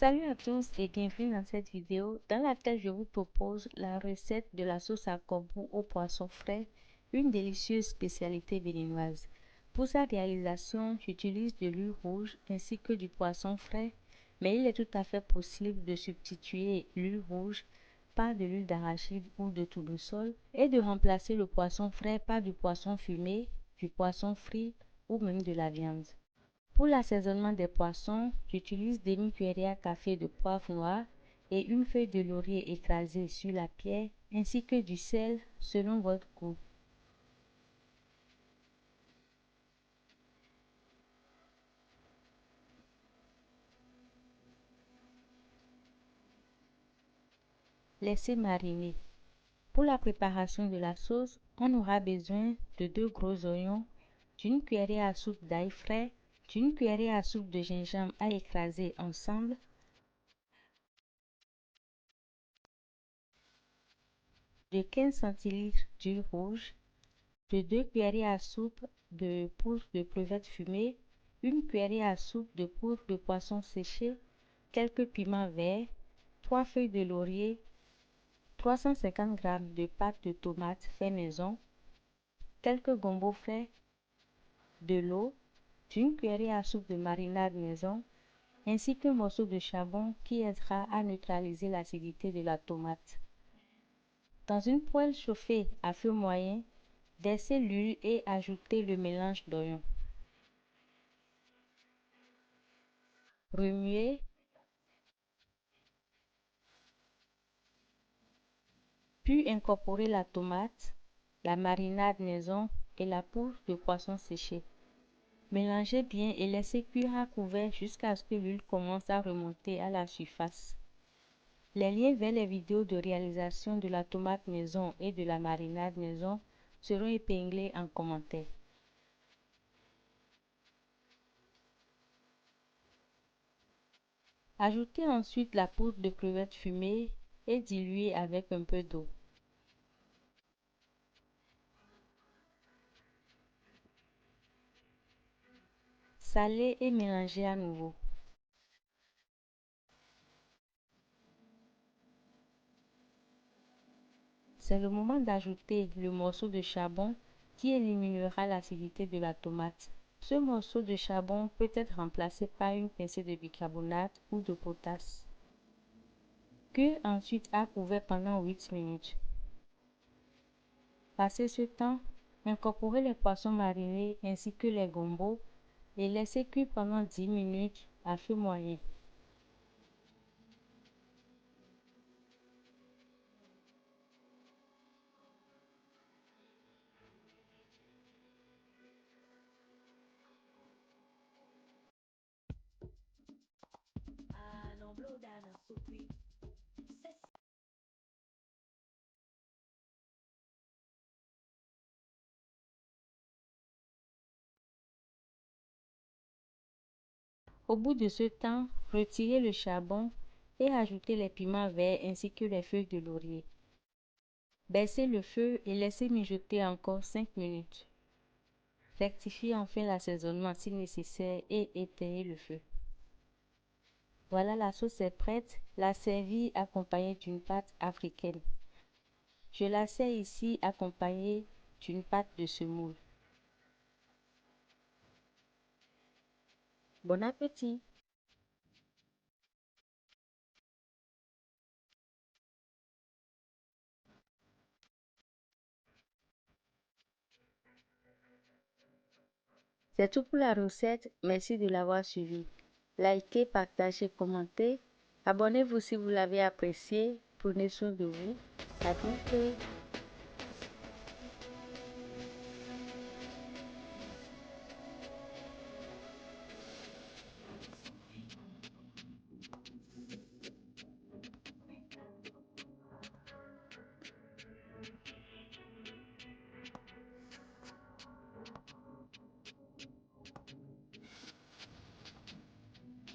Salut à tous et bienvenue dans cette vidéo dans laquelle je vous propose la recette de la sauce à kombu au poisson frais, une délicieuse spécialité béninoise. Pour sa réalisation, j'utilise de l'huile rouge ainsi que du poisson frais, mais il est tout à fait possible de substituer l'huile rouge par de l'huile d'arachide ou de tournesol et de remplacer le poisson frais par du poisson fumé, du poisson frit ou même de la viande. Pour l'assaisonnement des poissons, j'utilise demi-cuillère à café de poivre noir et une feuille de laurier écrasée sur la pierre, ainsi que du sel selon votre goût. Laissez mariner. Pour la préparation de la sauce, on aura besoin de 2 gros oignons, d'une cuillerée à soupe d'ail frais, d'une cuillerée à soupe de gingembre à écraser ensemble, de 15 centilitres d'huile rouge, de 2 cuillerées à soupe de poudre de crevettes fumées, une cuillerée à soupe de poudre de poisson séché, quelques piments verts, 3 feuilles de laurier, 350 g de pâte de tomate fait maison, quelques gombo frais, de l'eau, d'une cuillerée à soupe de marinade maison, ainsi qu'un morceau de charbon qui aidera à neutraliser l'acidité de la tomate. Dans une poêle chauffée à feu moyen, versez l'huile et ajoutez le mélange d'oignons. Remuez, puis incorporez la tomate, la marinade maison et la poudre de poisson séché. Mélangez bien et laissez cuire à couvert jusqu'à ce que l'huile commence à remonter à la surface. Les liens vers les vidéos de réalisation de la tomate maison et de la marinade maison seront épinglés en commentaire. Ajoutez ensuite la poudre de crevettes fumées et diluez avec un peu d'eau. Salez et mélangez à nouveau. C'est le moment d'ajouter le morceau de charbon qui éliminera l'acidité de la tomate. Ce morceau de charbon peut être remplacé par une pincée de bicarbonate ou de potasse. Cuire ensuite à couvert pendant 8 minutes. Passé ce temps, incorporez les poissons marinés ainsi que les gombos et laissez cuire pendant 10 minutes à feu moyen. Au bout de ce temps, retirez le charbon et ajoutez les piments verts ainsi que les feuilles de laurier. Baissez le feu et laissez mijoter encore 5 minutes. Rectifiez enfin l'assaisonnement si nécessaire et éteignez le feu. Voilà, la sauce est prête. La servir accompagnée d'une pâte africaine. Je la sers ici accompagnée d'une pâte de semoule. Bon appétit! C'est tout pour la recette. Merci de l'avoir suivi. Likez, partagez, commentez. Abonnez-vous si vous l'avez apprécié. Prenez soin de vous. À bientôt.